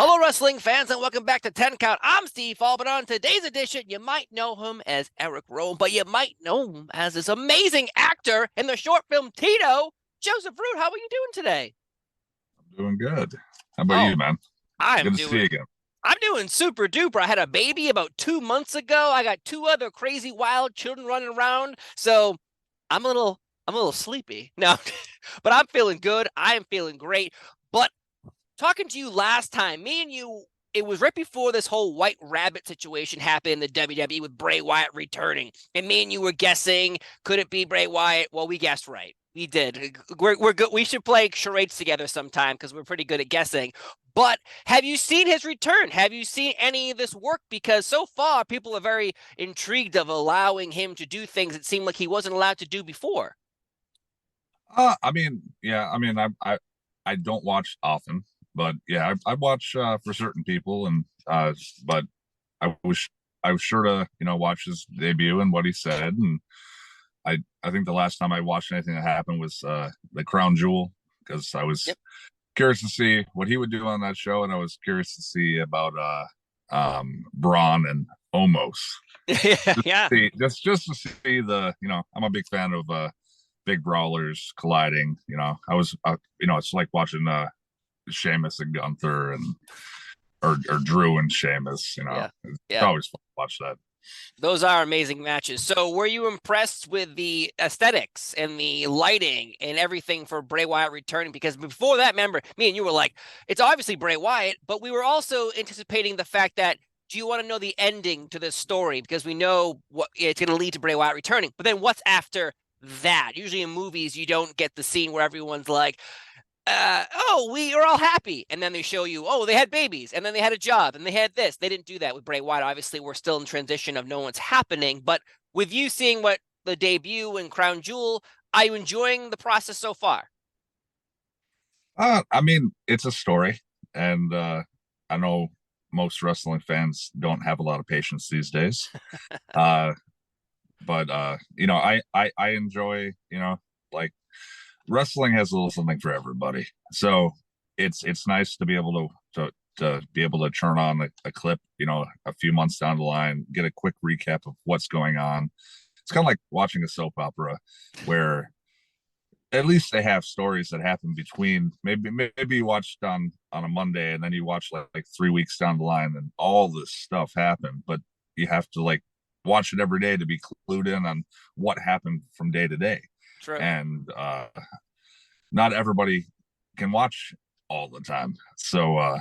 Hello, wrestling fans, and welcome back to 10 Count. I'm Steve Fall, but on today's edition, you might know him as Erick Rowan, but you might know him as this amazing actor in the short film Tito. Joseph Root, how are you doing today? I'm doing good. How about Oh, you, man? I'm Good to see you doing again. I'm doing super duper. I had a baby about 2 months ago. I got two other crazy wild children running around. So I'm a little sleepy. No, but I'm feeling good. I am feeling great. But talking to you last time, me and you, it was right before this whole White Rabbit situation happened in the WWE with Bray Wyatt returning. And me and you were guessing, could it be Bray Wyatt? Well, we guessed right. We did. We're good. We should play charades together sometime because we're pretty good at guessing. But have you seen his return? Have you seen any of this work? Because so far, people are very intrigued of allowing him to do things it seemed like he wasn't allowed to do before. I don't watch often, but yeah, I watch for certain people, and but I was sure to watch his debut and what he said, and I think the last time I watched anything that happened was the Crown Jewel, because I was Yep. curious to see what he would do on that show, and I was curious to see about Braun and Omos. Yeah. Just to see I'm a big fan of big brawlers colliding. I was it's like watching Sheamus and Gunther, and or Drew and Sheamus. Yeah. It's Yeah. always fun to watch that. Those are amazing matches. So, were you impressed with the aesthetics and the lighting and everything for Bray Wyatt returning? Because before that, remember, me and you were like, it's obviously Bray Wyatt, but we were also anticipating the fact that, do you want to know the ending to this story? Because we know what it's going to lead to Bray Wyatt returning. But then what's after that? Usually in movies, you don't get the scene where everyone's like, oh, we are all happy. And then they show you, oh, they had babies, and then they had a job, and they had this. They didn't do that with Bray Wyatt. Obviously, we're still in transition of know what's happening. But with you seeing what the debut and Crown Jewel, are you enjoying the process so far? It's a story, and I know most wrestling fans don't have a lot of patience these days. Uh, but I enjoy, like, wrestling has a little something for everybody. So it's nice to be able to be able to turn on a clip, a few months down the line, get a quick recap of what's going on. It's kind of like watching a soap opera, where at least they have stories that happen between, maybe you watched on a Monday, and then you watch like 3 weeks down the line, and all this stuff happened, but you have to like watch it every day to be clued in on what happened from day to day. True. And not everybody can watch all the time. So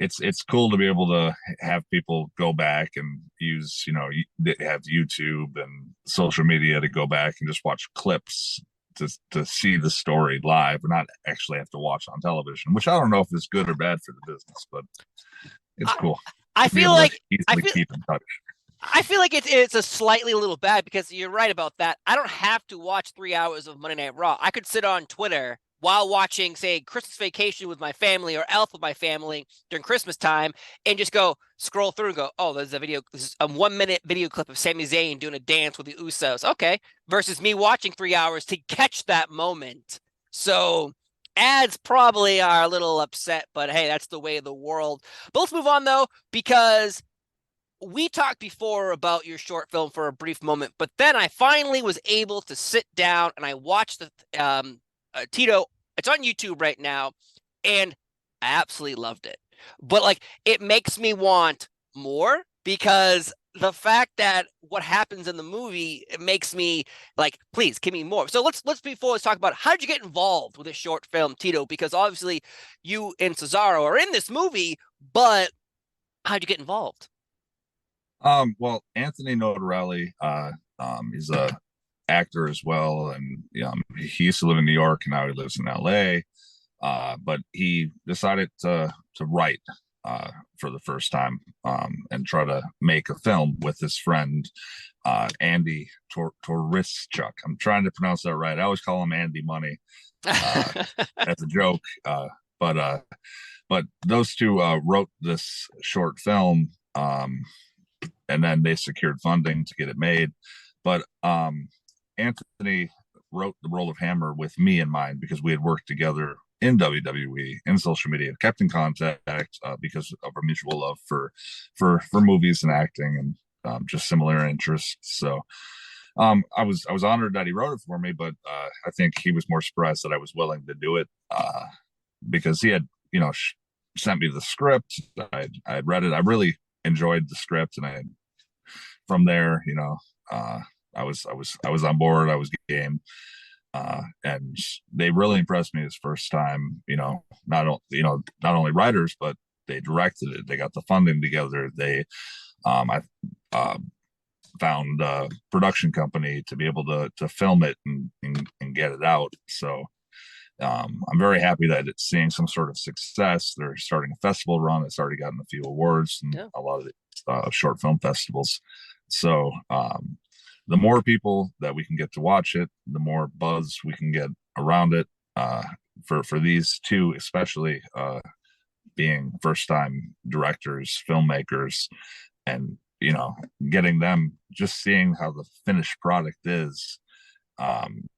it's cool to be able to have people go back and use, have YouTube and social media to go back and just watch clips to see the story live, and not actually have to watch on television, which I don't know if it's good or bad for the business, but it's I, cool I to be feel able to like I easily feel keep in touch. I feel like it's a slightly a little bad because you're right about that. I don't have to watch 3 hours of Monday Night Raw. I could sit on Twitter while watching, say, Christmas Vacation with my family or Elf with my family during Christmas time, and just go scroll through and go, oh, there's a video, this is a 1 minute video clip of Sami Zayn doing a dance with the Usos. Okay. Versus me watching 3 hours to catch that moment. So ads probably are a little upset, but hey, that's the way of the world. But let's move on though, because we talked before about your short film for a brief moment, but then I finally was able to sit down and I watched the Tito. It's on YouTube right now, and I absolutely loved it. But like, it makes me want more because the fact that what happens in the movie, it makes me like, please give me more. So let's talk about, how did you get involved with this short film, Tito? Because obviously you and Cesaro are in this movie, but how'd you get involved? Well, Anthony Notarelli, he's a actor as well, and he used to live in New York, and now he lives in LA. But he decided to write for the first time, and try to make a film with his friend Andy Torischuk. I'm trying to pronounce that right. I always call him Andy Money as a joke, but but those two wrote this short film. And then they secured funding to get it made. But Anthony wrote the role of Hammer with me in mind because we had worked together in WWE, in social media, kept in contact because of our mutual love for movies and acting, and just similar interests. So I was honored that he wrote it for me, but I think he was more surprised that I was willing to do it because he had, sent me the script. I had read it. I really enjoyed the script, and from there, I was on board. I was game, and they really impressed me this first time. Not only writers, but they directed it. They got the funding together. I found a production company to be able to film it and get it out. So I'm very happy that it's seeing some sort of success. They're starting a festival run. It's already gotten a few awards and a lot of the short film festivals. So the more people that we can get to watch it, the more buzz we can get around it. For these two, especially being first time directors, filmmakers, and getting them, just seeing how the finished product is,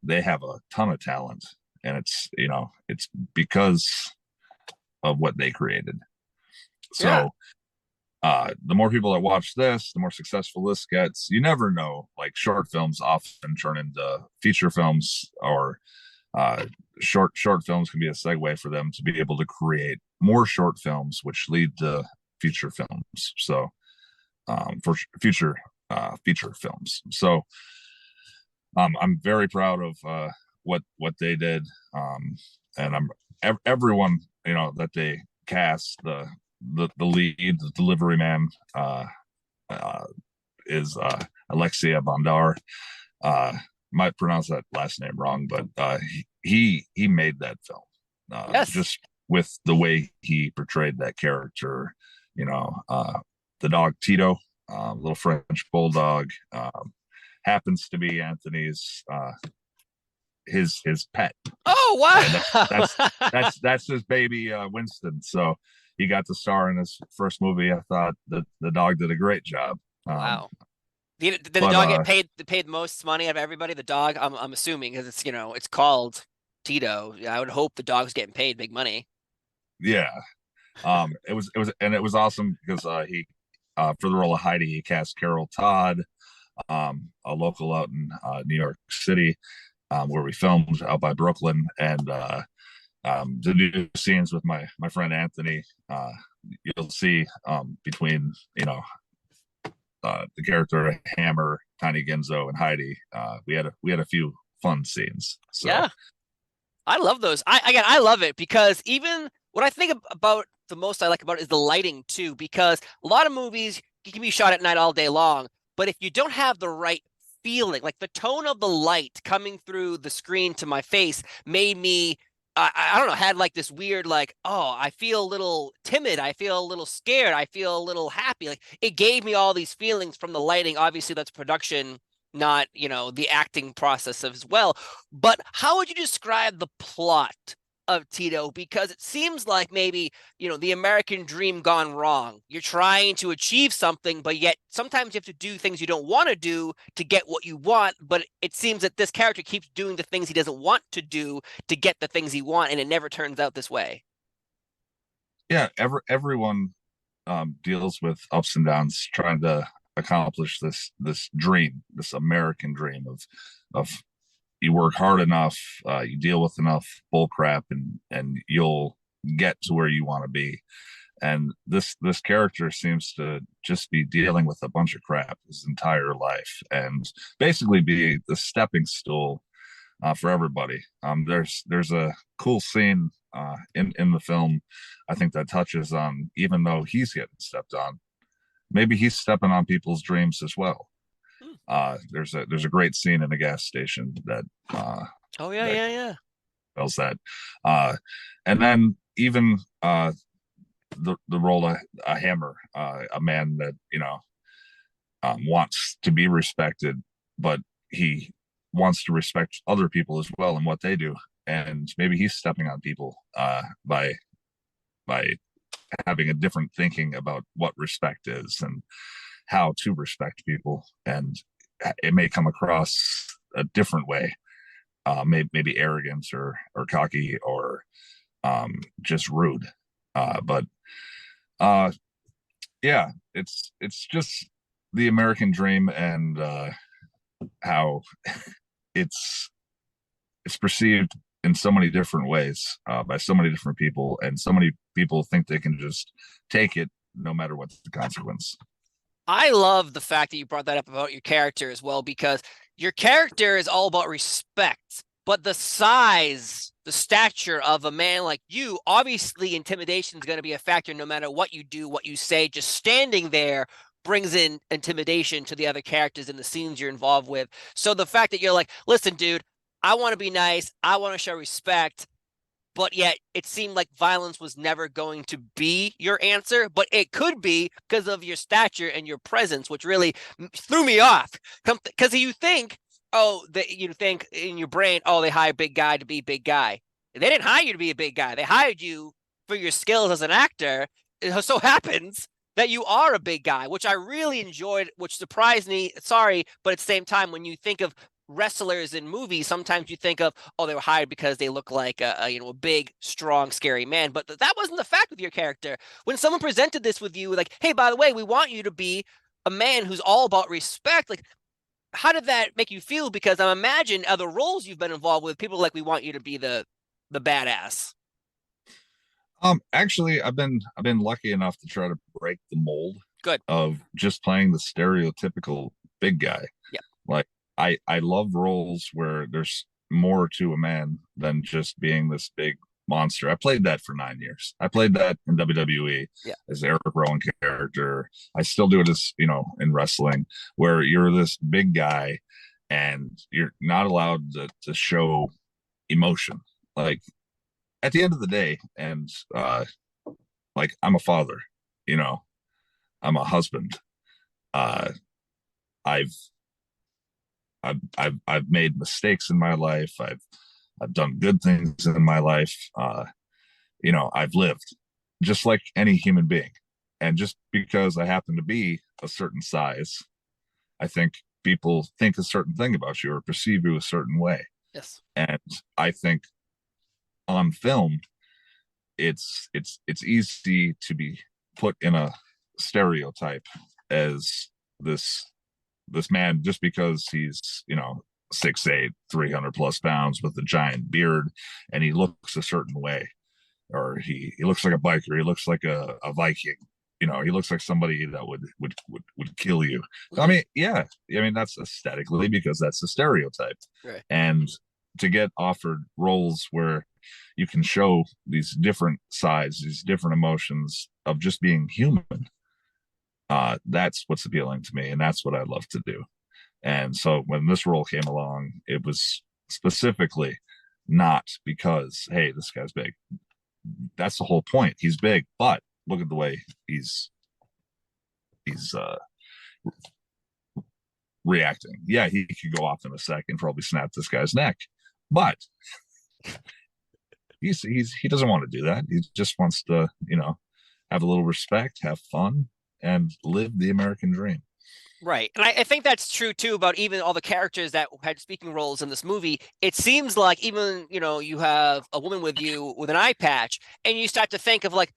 they have a ton of talent, and it's because of what they created. So the more people that watch this, the more successful this gets. You never know, like short films often turn into feature films, or short films can be a segue for them to be able to create more short films, which lead to feature films. So for future feature films. So I'm very proud of what they did, and everyone that they cast. The lead, the delivery man, is Alexia Bondar. Might pronounce that last name wrong, but he made that film. Just with the way he portrayed that character. The dog Tito, little French bulldog, happens to be Anthony's his pet. Oh wow! That's his baby Winston. So he got to star in his first movie. I thought that the dog did a great job. Wow. Did the dog get paid most money out of everybody? The dog, I'm assuming, because it's called Tito. I would hope the dog's getting paid big money. Yeah. It was awesome because he for the role of Heidi, he cast Carol Todd, a local out in New York City, where we filmed out by Brooklyn, and to do scenes with my friend Anthony. You'll see between the character Hammer, Tiny Ginzo, and Heidi. We had a few fun scenes. So. Yeah, I love those. I love it because even what I think about the most I like about it is the lighting too, because a lot of movies can be shot at night all day long, but if you don't have the right feeling, like the tone of the light coming through the screen to my face made me, I don't know, had like this weird, like, oh, I feel a little timid. I feel a little scared. I feel a little happy. Like it gave me all these feelings from the lighting. Obviously that's production, not, the acting process as well. But how would you describe the plot of Tito? Because it seems like maybe, the American dream gone wrong. You're trying to achieve something, but yet sometimes you have to do things you don't want to do to get what you want. But it seems that this character keeps doing the things he doesn't want to do to get the things he wants, and it never turns out this way. Yeah, everyone deals with ups and downs trying to accomplish this dream, this American dream of you work hard enough, you deal with enough bull crap, and you'll get to where you want to be. And this character seems to just be dealing with a bunch of crap his entire life, and basically be the stepping stool for everybody. There's a cool scene in the film, I think, that touches on, even though he's getting stepped on, maybe he's stepping on people's dreams as well. There's a great scene in a gas station that yeah tells that, and then even the role of a Hammer, a man that wants to be respected, but he wants to respect other people as well and what they do, and maybe he's stepping on people by having a different thinking about what respect is and how to respect people, and it may come across a different way maybe arrogant or cocky or just rude. But yeah, it's just the American dream and how it's it's perceived in so many different ways by so many different people, and so many people think they can just take it no matter what's the consequence. I love the fact that you brought that up about your character as well, because your character is all about respect, but the size, the stature of a man like you, obviously intimidation is going to be a factor no matter what you do, what you say. Just standing there brings in intimidation to the other characters in the scenes you're involved with. So the fact that you're like, listen, dude, I want to be nice, I want to show respect, but yet it seemed like violence was never going to be your answer, but it could be because of your stature and your presence, which really threw me off. Because you think, you think in your brain, oh, they hired big guy to be big guy. They didn't hire you to be a big guy. They hired you for your skills as an actor. It so happens that you are a big guy, which I really enjoyed, which surprised me. Sorry, but at the same time, when you think of wrestlers in movies, sometimes you think of, oh, they were hired because they look like a big, strong, scary man. But that wasn't the fact with your character. When someone presented this with you, like, hey, by the way, we want you to be a man who's all about respect. Like, how did that make you feel? Because I imagine other roles you've been involved with, people like, we want you to be the badass. Actually, I've been lucky enough to try to break the mold Good. of just playing the stereotypical big guy. Yeah. Like I love roles where there's more to a man than just being this big monster. I played that for 9 years. I played that in WWE Yeah. as Erick Rowan character. I still do it as, in wrestling, where you're this big guy and you're not allowed to show emotion. Like at the end of the day, and like I'm a father, you know, I'm a husband. Uh, I've I've made mistakes in my life. I've done good things in my life. I've lived just like any human being. And just because I happen to be a certain size, I think people think a certain thing about you or perceive you a certain way. Yes. And I think on film, it's easy to be put in a stereotype as this man just because he's 6'8", 300 plus pounds with a giant beard, and he looks a certain way, or he looks like a biker, he looks like a Viking, he looks like somebody that would kill you. I mean, yeah, I mean that's aesthetically because that's the stereotype. Right. And to get offered roles where you can show these different sides, these different emotions of just being human, that's what's appealing to me, and that's what I love to do. And so when this role came along, it was specifically not because, hey, this guy's big. That's the whole point. He's big, but look at the way he's reacting. Yeah, he could go off in a second, probably snap this guy's neck, but he doesn't want to do that. He just wants to, have a little respect, have fun, and live the American dream. Right. And I think that's true too about even all the characters that had speaking roles in this movie. It seems like even, you have a woman with you with an eye patch, and you start to think of like,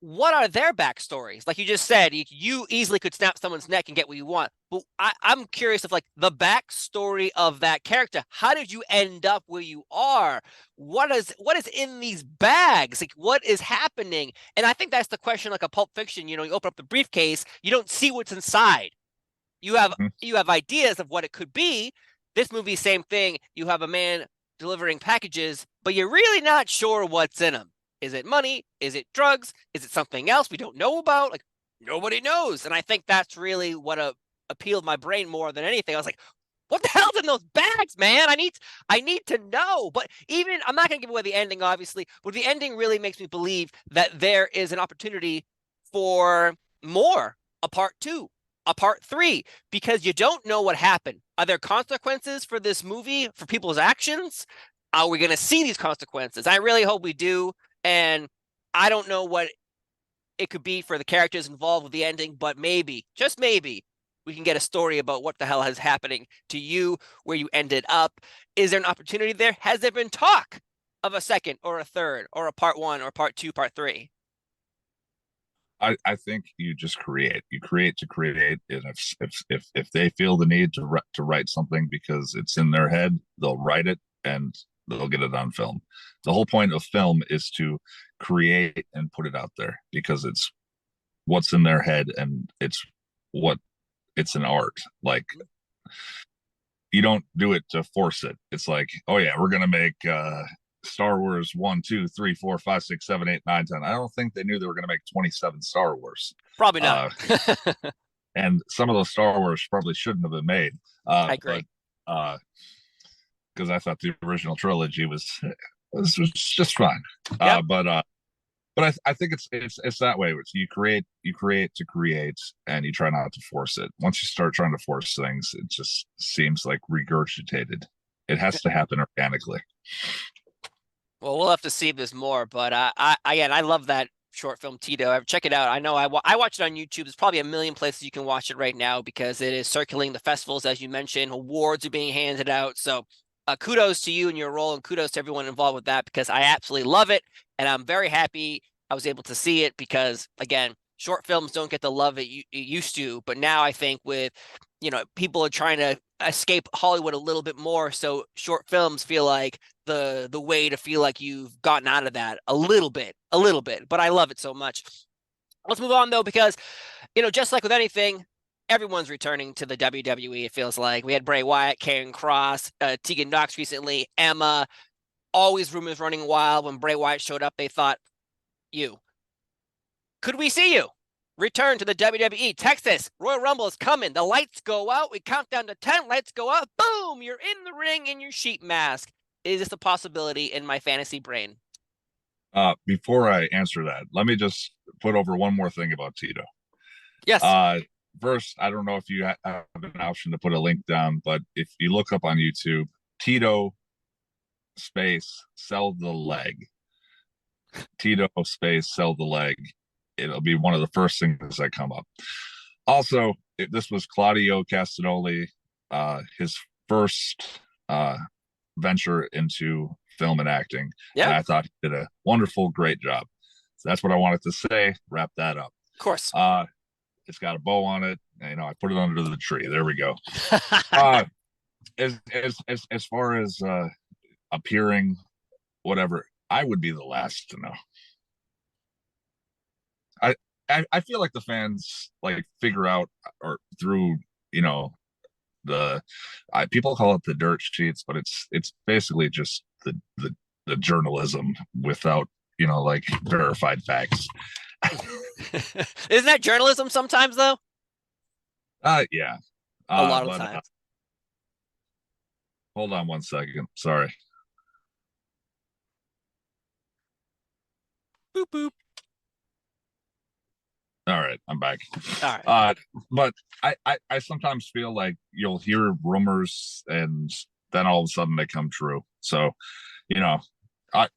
what are their backstories? Like you just said, you easily could snap someone's neck and get what you want. But I'm curious of like the backstory of that character. How did you end up where you are? What is in these bags? Like what is happening? And I think that's the question, like a Pulp Fiction, you open up the briefcase, you don't see what's inside. You have ideas of what it could be. This movie, same thing. You have a man delivering packages, but you're really not sure what's in them. Is it money? Is it drugs? Is it something else we don't know about? Like nobody knows. And I think that's really what appealed my brain more than anything. I was like, what the hell's in those bags, man? I need to know. But even I'm not going to give away the ending, obviously, but the ending really makes me believe that there is an opportunity for more, a part 2, a part 3, because you don't know what happened. Are there consequences for this movie, for people's actions? Are we going to see these consequences? I really hope we do. And I don't know what it could be for the characters involved with the ending, but maybe, just maybe, we can get a story about what the hell is happening to you, where you ended up. Is there an opportunity there? Has there been talk of a second or a third or a part 1 or part 2, part 3? I think you just create. You create to create, and if they feel the need to write something because it's in their head, they'll write it and they'll get it on film. The whole point of film is to create and put it out there because it's what's in their head and it's an art. Like you don't do it to force it. It's like, oh yeah, we're gonna make Star Wars 1, 2, 3, 4, 5, 6, 7, 8, 9, 10. I don't think they knew they were going to make 27 Star Wars. Probably not. And some of those Star Wars probably shouldn't have been made. I agree. Because I thought the original trilogy was just fine. Yep. But I think it's that way. It's you create to create, and you try not to force it. Once you start trying to force things, it just seems like regurgitated. It has to happen organically. Well, we'll have to see this more, but I love that short film, Tito. Check it out. I know I watched it on YouTube. There's probably a million places you can watch it right now because it is circulating the festivals, as you mentioned. Awards are being handed out. So kudos to you and your role, and kudos to everyone involved with that because I absolutely love it, and I'm very happy I was able to see it because, again, short films don't get the love it used to, but now I think with, people are trying to escape Hollywood a little bit more, so short films feel like the way to feel like you've gotten out of that a little bit, but I love it so much. Let's move on though, because, just like with anything, everyone's returning to the WWE. It feels like we had Bray Wyatt, Karrion Kross, Tegan Knox recently, Emma, always rumors running wild. When Bray Wyatt showed up, they thought, could we see you return to the WWE? Texas Royal Rumble is coming. The lights go out. We count down to 10. Lights go out. Boom! You're in the ring in your sheep mask. Is this a possibility in my fantasy brain? Before I answer that, let me just put over one more thing about Tito. Yes. First, I don't know if you have an option to put a link down, but if you look up on YouTube, Tito space sell the leg. Tito space sell the leg. It'll be one of the first things that come up. Also, this was Claudio Castagnoli, his first venture into film and acting. Yeah. And I thought he did a wonderful, great job. So that's what I wanted to say. Wrap that up. Of course. It's got a bow on it. I put it under the tree. There we go. As far as appearing, whatever, I would be the last to know. I feel like the fans figure out, or through the people call it the dirt sheets, but it's basically just the journalism without verified facts. Isn't that journalism sometimes though? Yeah. A lot of times. Hold on one second. Sorry. Boop boop. All right, I'm back. All right. But I sometimes feel like you'll hear rumors and then all of a sudden they come true. So,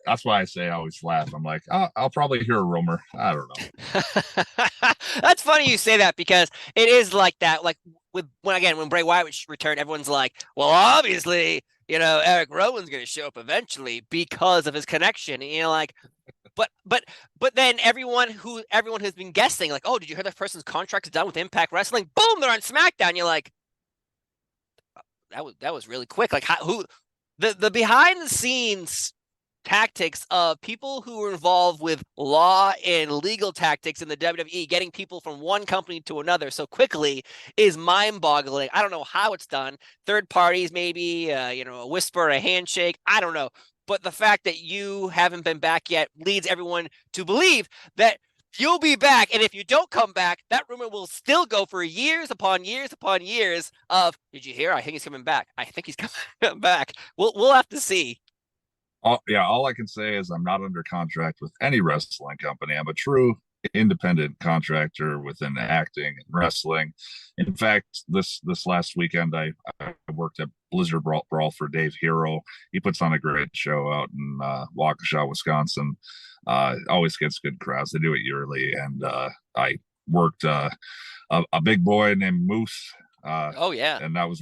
that's why I say I always laugh. I'm like, I'll probably hear a rumor. I don't know. That's funny you say that because it is like that. Like when Bray Wyatt returned, everyone's like, well, obviously, Erick Rowan's going to show up eventually because of his connection. And but then everyone has been guessing, like, oh, did you hear that person's contract is done with Impact Wrestling? Boom, they're on SmackDown. You're like, that was really quick. Like, the behind the scenes tactics of people who were involved with law and legal tactics in the WWE, getting people from one company to another so quickly is mind-boggling. I don't know how it's done. Third parties, maybe, a whisper, a handshake. I don't know. But the fact that you haven't been back yet leads everyone to believe that you'll be back. And if you don't come back, that rumor will still go for years upon years upon years of, did you hear? I think he's coming back. I think he's coming back. We'll have to see. All I can say is I'm not under contract with any wrestling company. I'm a true independent contractor within acting and wrestling. In fact, this last weekend, I worked at Blizzard Brawl for Dave Hero. He puts on a great show out in Waukesha, Wisconsin. Always gets good crowds. They do it yearly, and I worked a big boy named Moose. Oh yeah. And that was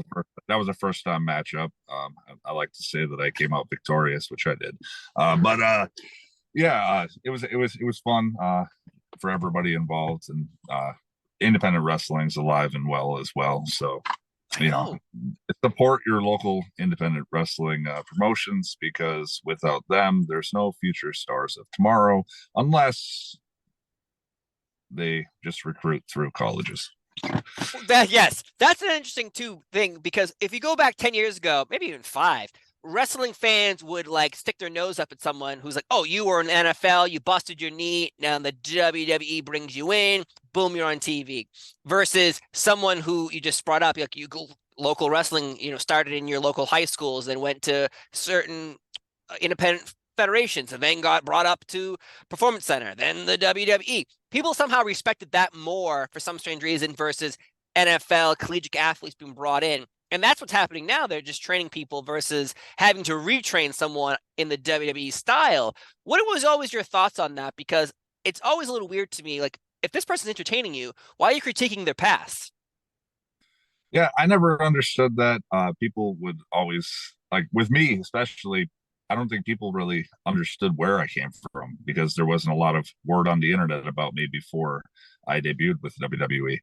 a first time matchup. I like to say that I came out victorious, which I did. But yeah, it was fun for everybody involved, and independent wrestling's alive and well as well. So I know. support your local independent wrestling promotions, because without them, there's no future stars of tomorrow unless they just recruit through colleges. Yes, that's an interesting thing, because if you go back 10 years ago, maybe even 5, wrestling fans would like stick their nose up at someone who's like, oh, you were in the NFL, you busted your knee, now the WWE brings you in, boom, you're on TV. Versus someone who you just brought up, like you go local wrestling, started in your local high schools, then went to certain independent federations, and then got brought up to Performance Center, then the WWE. People somehow respected that more for some strange reason versus NFL collegiate athletes being brought in. And that's what's happening now. They're just training people versus having to retrain someone in the WWE style. What was always your thoughts on that? Because it's always a little weird to me. Like, if this person's entertaining you, why are you critiquing their past? Yeah, I never understood that. People would always, like with me, especially, I don't think people really understood where I came from, because there wasn't a lot of word on the internet about me before I debuted with WWE.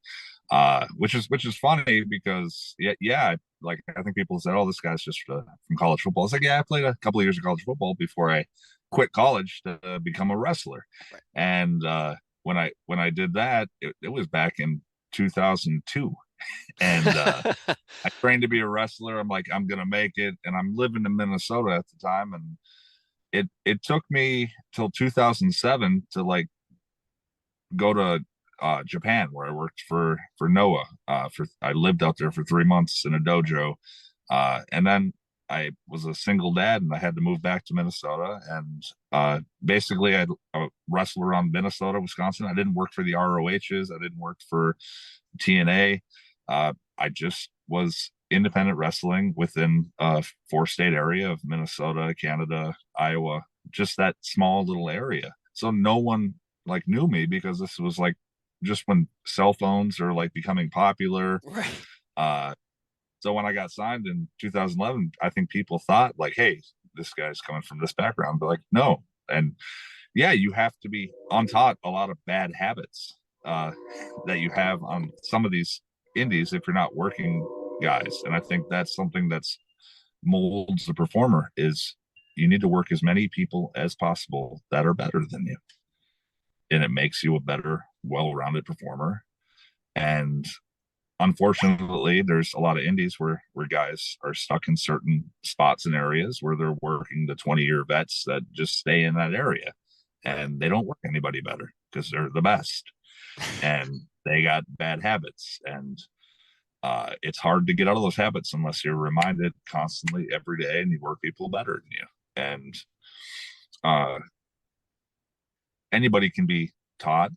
Which is funny because yeah, like I think people said, "Oh, this guy's just from college football." It's like, yeah, I played a couple of years of college football before I quit college to become a wrestler. Right. And when I did that, it was back in 2002, and I trained to be a wrestler. I'm like, I'm gonna make it, and I'm living in Minnesota at the time, and it took me till 2007 to like go to Japan, where I worked for Noah. I lived out there for 3 months in a dojo, and then I was a single dad, and I had to move back to Minnesota. And basically, I wrestled around Minnesota, Wisconsin. I didn't work for the ROHs. I didn't work for TNA. I just was independent wrestling within a 4-state area of Minnesota, Canada, Iowa, just that small little area. So no one like knew me, because this was like just when cell phones are like becoming popular. Right. Uh, so when I got signed in 2011, I think people thought like, hey, this guy's coming from this background, but like, no. And yeah, you have to be untaught a lot of bad habits that you have on some of these indies if you're not working guys. And I think that's something that's molds the performer, is you need to work as many people as possible that are better than you, and it makes you a better, well-rounded performer. And unfortunately, there's a lot of indies where guys are stuck in certain spots and areas where they're working the 20-year vets that just stay in that area, Right. and they don't work anybody better because they're the best, and they got bad habits. And it's hard to get out of those habits unless you're reminded constantly every day, and you work people better than you. And uh, anybody can be taught,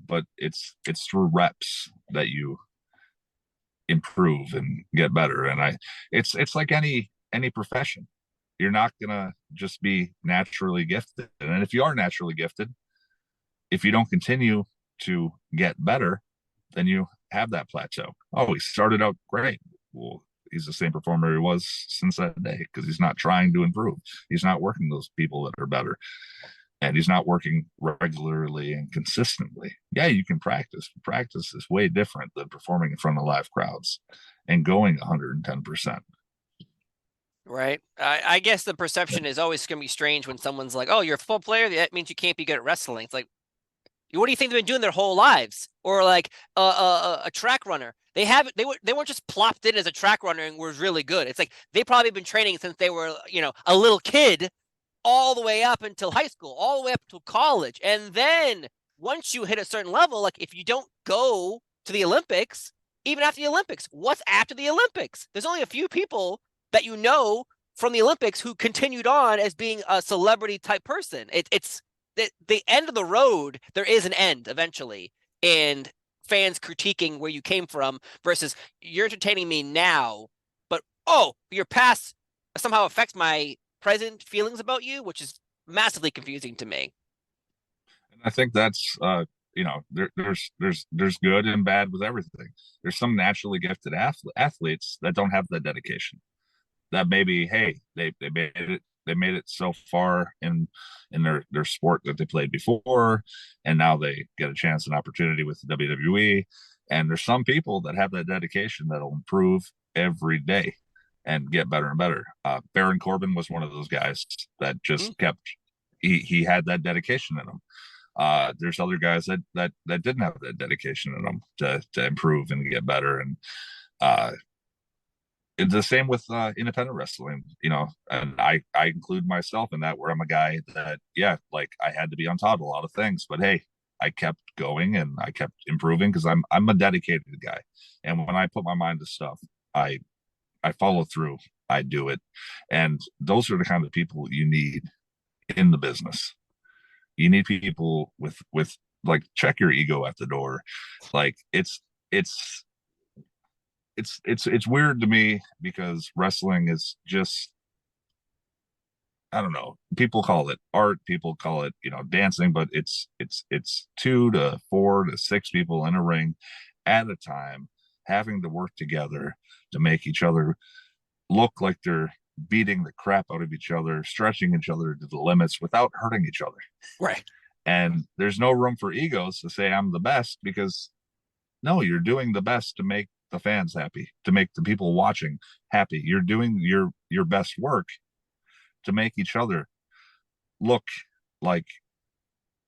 but it's through reps that you improve and get better. And it's like any profession. You're not gonna just be naturally gifted. And if you are naturally gifted, if you don't continue to get better, then you have that plateau. Oh, he started out great. Well, he's the same performer he was since that day, because he's not trying to improve. He's not working those people that are better, and he's not working regularly and consistently. Yeah, you can practice. Practice is way different than performing in front of live crowds and going 110%. Right. I guess the perception is always going to be strange when someone's like, oh, you're a football player. That means you can't be good at wrestling. It's like, what do you think they've been doing their whole lives? Or like a track runner. They weren't just plopped in as a track runner and were really good. It's like they probably been training since they were, a little kid, all the way up until high school, all the way up until college. And then once you hit a certain level, like if you don't go to the Olympics, even after the Olympics, what's after the Olympics? There's only a few people that from the Olympics who continued on as being a celebrity type person. It's the end of the road. There is an end eventually, and fans critiquing where you came from versus you're entertaining me now, but your past somehow affects my present feelings about you, which is massively confusing to me. And I think that's there's good and bad with everything. There's some naturally gifted athletes that don't have that dedication. That maybe, hey, they made it so far in their sport that they played before, and now they get a chance and opportunity with the WWE. And there's some people that have that dedication that'll improve every day and get better and better. Baron Corbin was one of those guys that just kept. He had that dedication in him. There's other guys that didn't have that dedication in them to improve and get better. And it's the same with independent wrestling, and I include myself in that, where I'm a guy that, yeah, like I had to be on top of a lot of things, but hey, I kept going and I kept improving because I'm a dedicated guy. And when I put my mind to stuff, I follow through, I do it. And those are the kind of people you need in the business. You need people with like, check your ego at the door. Like it's weird to me because wrestling is just, I don't know, people call it art, people call it, dancing, but it's 2 to 4 to 6 people in a ring at a time, having to work together to make each other look like they're beating the crap out of each other, stretching each other to the limits without hurting each other. Right. And there's no room for egos to say I'm the best, because no, you're doing the best to make the fans happy, to make the people watching happy. You're doing your best work to make each other look like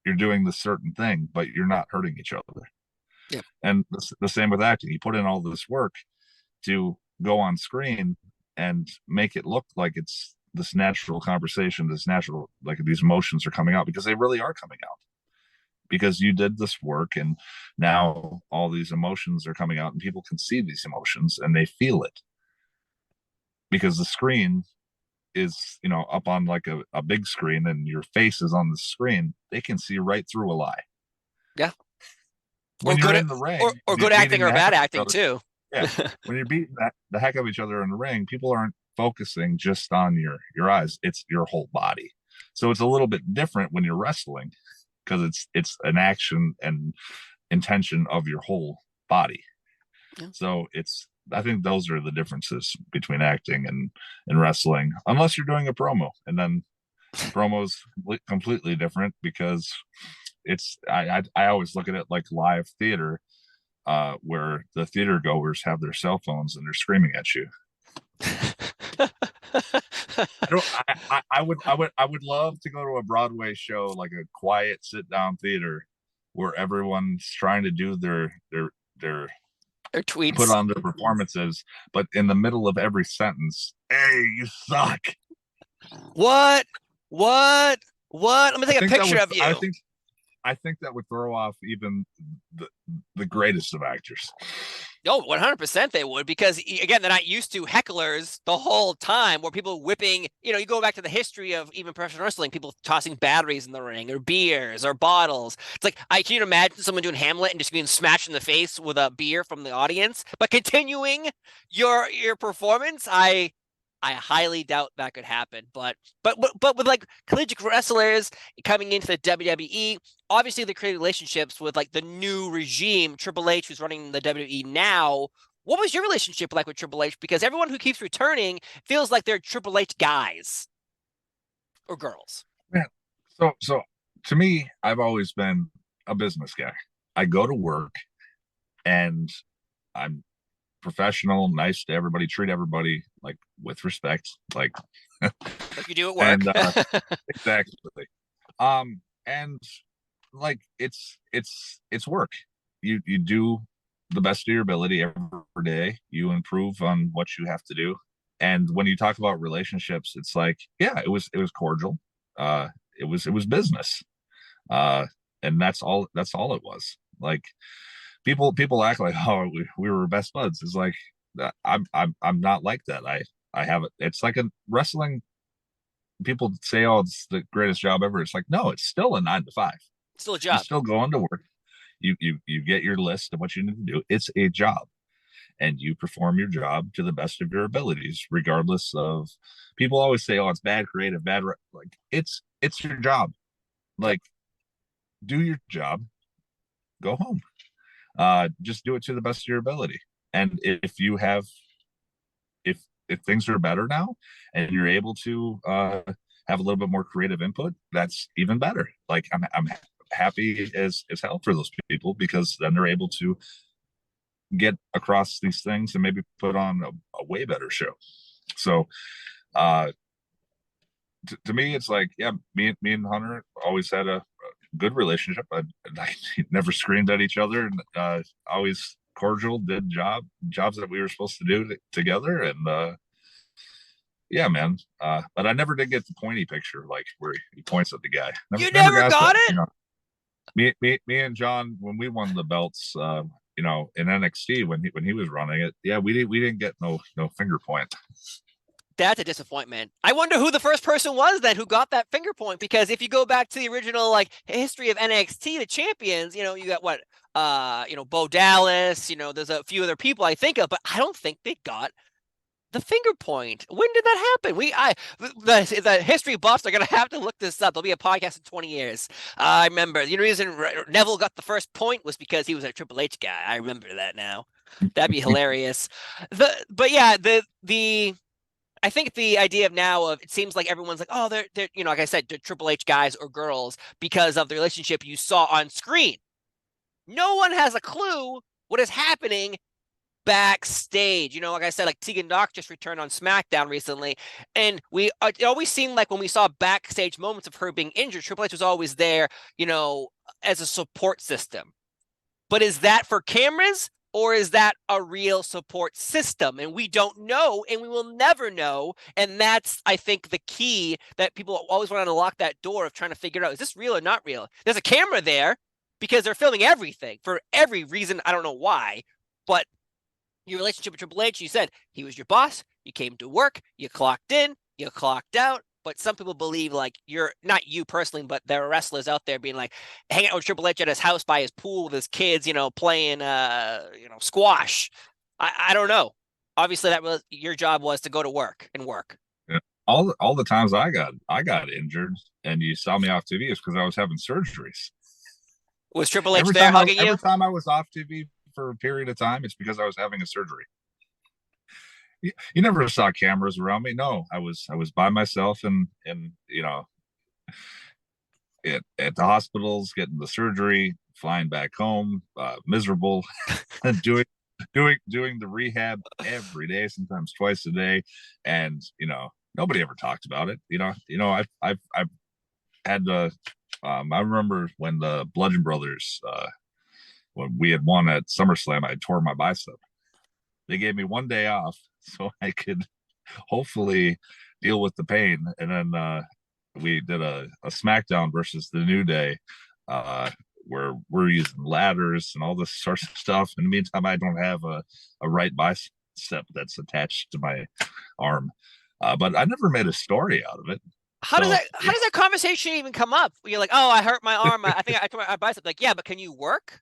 you're doing the certain thing, but you're not hurting each other. Yeah. And the same with acting. You put in all this work to go on screen and make it look like it's this natural conversation, this natural, like these emotions are coming out, because they really are coming out, because you did this work, and now all these emotions are coming out and people can see these emotions and they feel it, because the screen is, up on like a big screen, and your face is on the screen. They can see right through a lie. Yeah. When you're in the ring, or good acting or bad acting other, too. yeah. When you're beating the heck of each other in the ring, people aren't focusing just on your eyes. It's your whole body. So it's a little bit different when you're wrestling, because it's an action and intention of your whole body. Yeah. So I think those are the differences between acting and wrestling, unless you're doing a promo, and then promo's completely different, because I always look at it like live theater, where the theater goers have their cell phones and they're screaming at you. I would love to go to a Broadway show, like a quiet sit down theater, where everyone's trying to do their tweets, put on their performances, but in the middle of every sentence, hey, you suck. What? Let me take a picture of you. I think that would throw off even the greatest of actors. No, 100% they would, because again, they're not used to hecklers the whole time, where people whipping, you go back to the history of even professional wrestling, people tossing batteries in the ring, or beers or bottles. It's like, I can imagine someone doing Hamlet and just being smashed in the face with a beer from the audience, but continuing your performance, I highly doubt that could happen. But with like collegiate wrestlers coming into the WWE, obviously they create relationships with like the new regime, Triple H, who's running the WWE now. What was your relationship like with Triple H? Because everyone who keeps returning feels like they're Triple H guys or girls. Yeah. So to me, I've always been a business guy. I go to work and I'm professional, nice to everybody, treat everybody like with respect, like you do at work. And exactly. And like it's work. You do the best of your ability every day. You improve on what you have to do. And when you talk about relationships, it's like, yeah, it was cordial. It was business. And that's all it was. Like, people act like, oh, we were best buds. It's like, I'm not like that. I have it. It's like a wrestling. People say, oh, it's the greatest job ever. It's like, no, it's still a 9 to 5. It's still a job. You still go into work. You get your list of what you need to do. It's a job, and you perform your job to the best of your abilities, regardless of. People always say, oh, it's bad creative, bad. Like, it's your job. Like, do your job. go home. Just do it to the best of your ability. And if you have, if things are better now, and you're able to have a little bit more creative input, that's even better. Like I'm happy as hell for those people, because then they're able to get across these things and maybe put on a way better show. So uh to me, it's like, yeah, me and Hunter always had a good relationship. I never screamed at each other, and always cordial, did jobs that we were supposed to do together. And yeah, man. But I never did get the pointy picture, like where he points at the guy. You Never never got got that. it? You know, me and John, when we won the belts, you know, in NXT when he was running it, yeah, we didn't get no finger point. That's a disappointment. I wonder who the first person was then who got that finger point, because if you go back to the original like history of NXT, the champions, you know, you got what, you know, Bo Dallas, you know, there's a few other people I think of, but I don't think they got the finger point. When did that happen? The history buffs are gonna have to look this up. There'll be a podcast in 20 years. I remember the reason Neville got the first point was because he was a Triple H guy. I remember that now. That'd be hilarious. But yeah, the I think the idea of now of, it seems like everyone's like, oh, they're you know, like I said, they're Triple H guys or girls because of the relationship you saw on screen. No one has a clue what is happening backstage. You know, like I said, like Tegan Nox just returned on SmackDown recently, and it always seemed like when we saw backstage moments of her being injured, Triple H was always there, you know, as a support system. But is that for cameras, or is that a real support system? And we don't know, and we will never know. And that's, I think, the key that people always want to unlock that door of trying to figure out, is this real or not real? There's a camera there because they're filming everything for every reason. I don't know why, but your relationship with Triple H, you said he was your boss. You came to work, you clocked in, you clocked out. But some people believe, like, you're not you personally, but there are wrestlers out there being like, hanging out with Triple H at his house by his pool with his kids, you know, playing, you know, squash. I don't know. Obviously, that was your job, was to go to work and work. Yeah. All the times I got injured and you saw me off TV is because I was having surgeries. Was Triple H there hugging you? Every time I was off TV for a period of time, it's because I was having a surgery. You never saw cameras around me. No, I was by myself, and you know, at the hospitals, getting the surgery, flying back home, miserable, doing the rehab every day, sometimes twice a day, and you know, nobody ever talked about it. I've had to. I remember when the Bludgeon Brothers, when we had won at SummerSlam, I tore my bicep. They gave me one day off so I could hopefully deal with the pain. And then we did a SmackDown versus the New Day, where we're using ladders and all this sort of stuff. In the meantime, I don't have a right bicep that's attached to my arm. But I never made a story out of it. How does that conversation even come up? You're like, oh, I hurt my arm. I think I tore my bicep. Like, yeah, but can you work?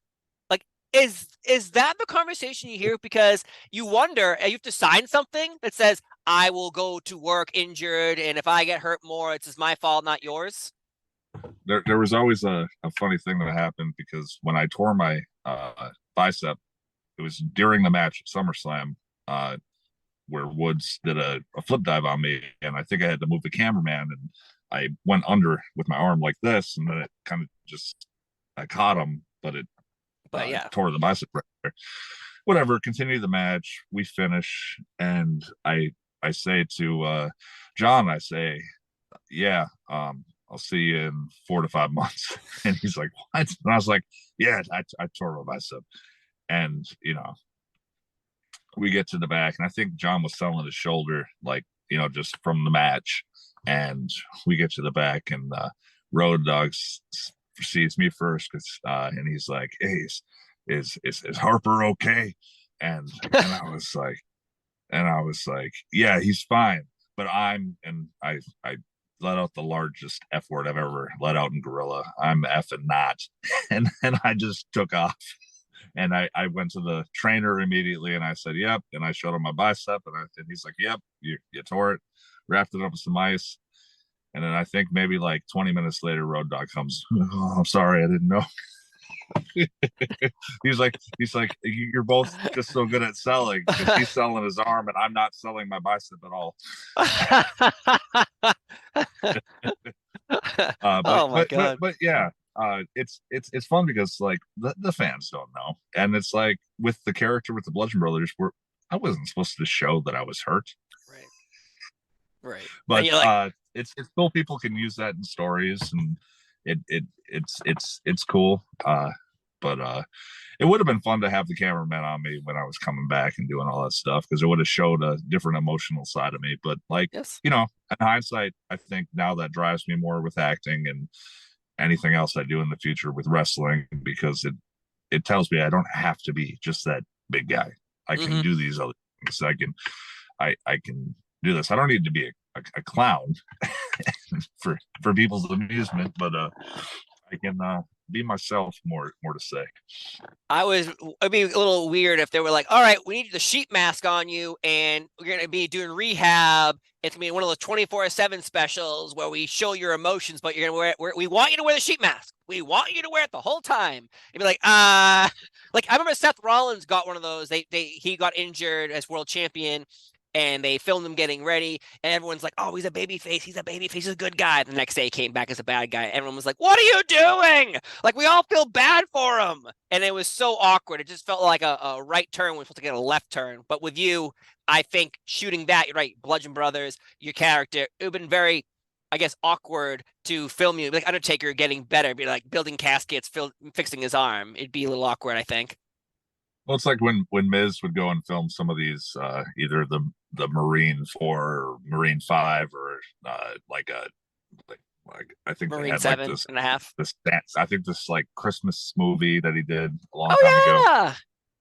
Like, is that the conversation you hear? Because you wonder, you have to sign something that says, I will go to work injured, and if I get hurt more, it's my fault, not yours. There was always a funny thing that happened, because when I tore my bicep, it was during the match at SummerSlam, where Woods did a flip dive on me, and I think I had to move the cameraman, and I went under with my arm like this, and then it kind of just, I caught him, but it tore the bicep right there. Whatever, continue the match, we finish, and I say to John, I say, yeah, I'll see you in 4 to 5 months. And he's like, what? And I was like, yeah, I tore my bicep. And you know, we get to the back, and I think John was selling his shoulder, like, you know, just from the match. And we get to the back, and Road Dogs sees me first, and he's like, hey, is Harper okay? And I was like, yeah, he's fine. But I let out the largest F word I've ever let out in Gorilla. I'm effing not. And I just took off. And I went to the trainer immediately, and I said, yep. And I showed him my bicep, and he's like, yep, you tore it, wrapped it up with some ice. And then I think maybe like 20 minutes later, Road Dogg comes, oh, I'm sorry, I didn't know. he's like, you're both just so good at selling because he's selling his arm and I'm not selling my bicep at all. But Oh my but but God. but yeah, it's fun because like the fans don't know, and it's like with the character with the Bludgeon Brothers, where I wasn't supposed to show that I was hurt, Right. Right. And but you're like, it's cool. People can use that in stories, and it's cool. But it would have been fun to have the cameraman on me when I was coming back and doing all that stuff because it would have showed a different emotional side of me. But like, yes. in hindsight, I think now that drives me more with acting and anything else I do in the future with wrestling because it tells me I don't have to be just that big guy. I can do these other things. I can do this. I don't need to be a clown for people's amusement, but I can be myself more to say. It'd be a little weird if they were like, all right, we need the sheep mask on you and we're going to be doing rehab. It's going to be one of those 24/7 specials where we show your emotions, but you're going to we want you to wear the sheep mask. We want you to wear it the whole time. You'd be like, like I remember Seth Rollins got one of those. He got injured as world champion and they filmed him getting ready and everyone's like, oh, he's a baby face. He's a good guy. The next day he came back as a bad guy. Everyone was like, what are you doing? Like we all feel bad for him. And it was so awkward. It just felt like a right turn was supposed to get a left turn. But with you, I think shooting that, you're right, Bludgeon Brothers, your character, it would have been very, I guess, awkward to film you. Like Undertaker getting better, be like building caskets, fixing his arm. It'd be a little awkward, I think. Well, it's like when Miz would go and film some of these, either the Marine 4 or Marine 5 or like I think they Marine had like seven and a half. this dance. I think this like Christmas movie that he did a long time ago. Oh yeah.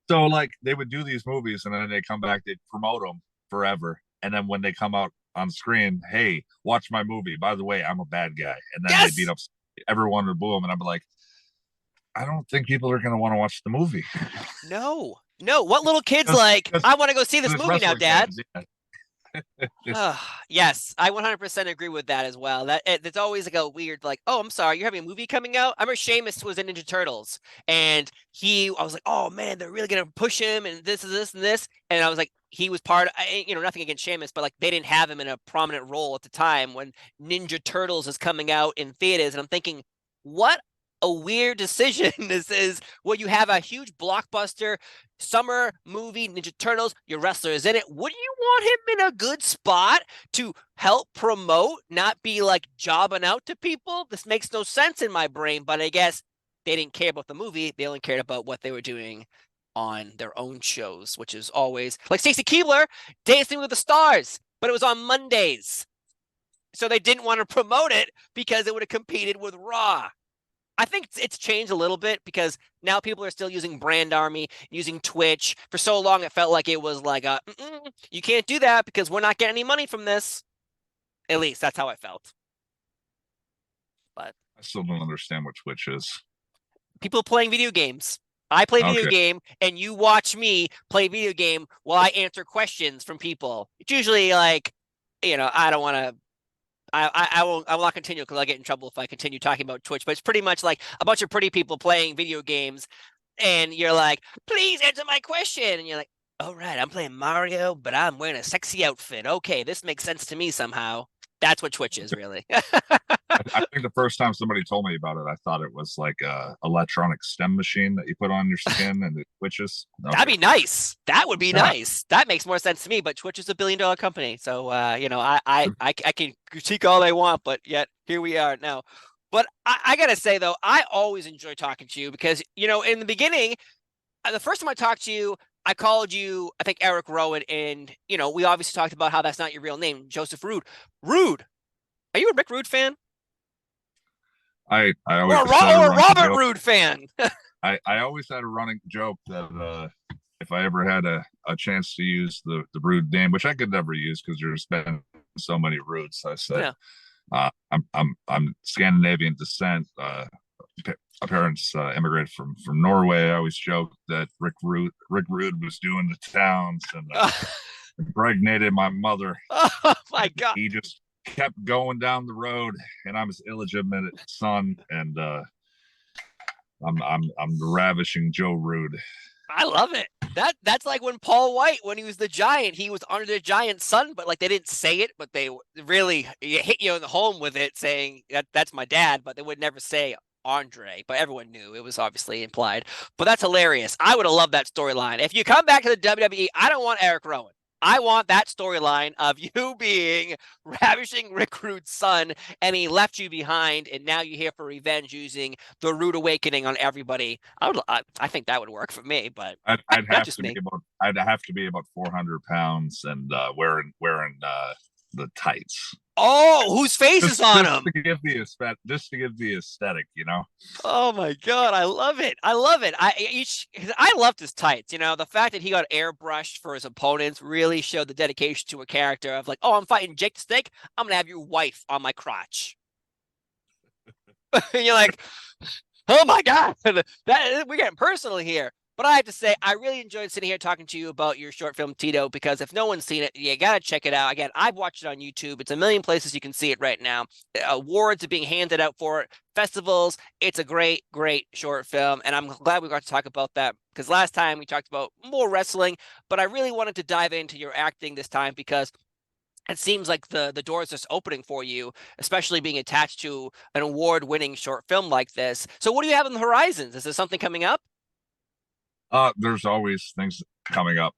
So like they would do these movies and then they come back, they'd promote them forever, and then when they come out on screen, hey, watch my movie. By the way, I'm a bad guy, and then they beat Yes. up everyone would boo him, and I'm like, I don't think people are going to want to watch the movie. No. No. What little kid's Just, like, just, I want to go see this movie now, Dad. fans, yeah. Yes, I 100% agree with that as well. It's always like a weird, like, oh, I'm sorry, you're having a movie coming out. I remember Sheamus was in Ninja Turtles, and I was like, oh man, they're really gonna push him, and this is this and this, and I was like, he was part of, nothing against Sheamus, but like they didn't have him in a prominent role at the time when Ninja Turtles is coming out in theaters, and I'm thinking, what a weird decision this is. Where you have a huge blockbuster summer movie, Ninja Turtles, your wrestler is in it. Wouldn't you want him in a good spot to help promote, not be like jobbing out to people? This makes no sense in my brain, but I guess they didn't care about the movie. They only cared about what they were doing on their own shows, which is always like Stacey Keebler, Dancing with the Stars, but it was on Mondays. So they didn't want to promote it because it would have competed with Raw. I think it's changed a little bit because now people are still using Brand Army, using Twitch. For so long, it felt like it was like, you can't do that because we're not getting any money from this. At least that's how I felt. But I still don't understand what Twitch is. people playing video games. I play video Okay. game, and you watch me play video game while I answer questions from people. It's usually like, I don't want to. I will not continue because I'll get in trouble if I continue talking about Twitch, but it's pretty much like a bunch of pretty people playing video games and you're like, please answer my question. And you're like, all right, I'm playing Mario, but I'm wearing a sexy outfit. Okay, this makes sense to me somehow. That's what Twitch is really. I think the first time somebody told me about it, I thought it was like a electronic stem machine that you put on your skin and it twitches. Okay. That'd be nice. That would be nice. That makes more sense to me. But Twitch is $1 billion company, so I can critique all they want, but yet here we are now. But I gotta say though, I always enjoy talking to you because in the beginning, the first time I talked to you, I called you, I think Erick Rowan, and we obviously talked about how that's not your real name, Joseph Rude. Rude. Are you a Rick Rude fan? I always or a Robert Rude fan. I always had a running joke that if I ever had a chance to use the Rude name, which I could never use because there's been so many Rudes, I said, I'm Scandinavian descent. My parents immigrated from Norway. I always joked that Rick Rude was doing the towns and impregnated my mother. Oh my God! He just kept going down the road, and I'm his illegitimate son. And I'm the ravishing Joe Rude. I love it. That's like when Paul White, when he was the Giant, he was under the Giant's son, but like they didn't say it, but they really hit you in the home with it, saying that's my dad, but they would never say Andre, but everyone knew it was obviously implied. But that's hilarious. I would have loved that storyline. If you come back to the WWE, I don't want Erick Rowan. I want that storyline of you being ravishing Rick Rude's son, and he left you behind, and now you're here for revenge using the Rude Awakening on everybody. I think that would work for me, but I'd that's have just to me. be about I'd have to be about 400 pounds and wearing the tights. Oh, whose face is on Just him? to give the aesthetic, you know. Oh my god, I love it. I love it. I loved his tights. You know, the fact that he got airbrushed for his opponents really showed the dedication to a character of like, oh, I'm fighting Jake the Snake. I'm gonna have your wife on my crotch. And you're like, oh my god, that we're getting personal here. But I have to say, I really enjoyed sitting here talking to you about your short film Tito, because if no one's seen it, you gotta check it out. Again, I've watched it on YouTube. It's a million places you can see it right now. Awards are being handed out for it, festivals. It's a great, great short film, and I'm glad we got to talk about that, because last time we talked about more wrestling, but I really wanted to dive into your acting this time, because it seems like the door is just opening for you, especially being attached to an award-winning short film like this. So what do you have on the horizons? Is there something coming up? There's always things coming up.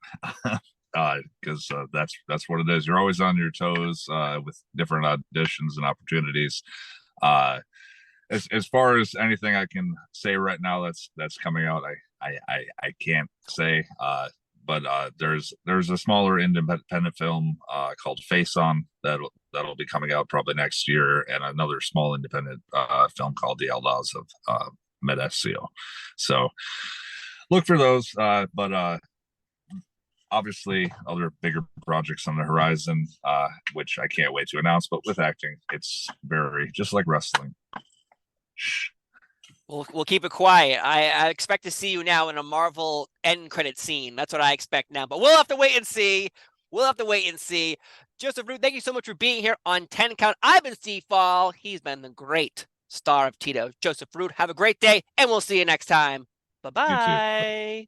Because that's what it is. You're always on your toes with different auditions and opportunities. Uh, as far as anything I can say right now that's coming out, I can't say. But there's a smaller independent film called Face On that'll be coming out probably next year, and another small independent film called The Outlaws of Medesio. So look for those. But obviously other bigger projects on the horizon, which I can't wait to announce. But with acting, it's very just like wrestling. Shh. We'll keep it quiet. I expect to see you now in a Marvel end credit scene. That's what I expect now. But we'll have to wait and see. We'll have to wait and see. Joseph Root, thank you so much for being here on 10 Count. I've been Steve Fall. He's been the great star of Tito, Joseph Root. Have a great day, and we'll see you next time. You too. Bye-bye.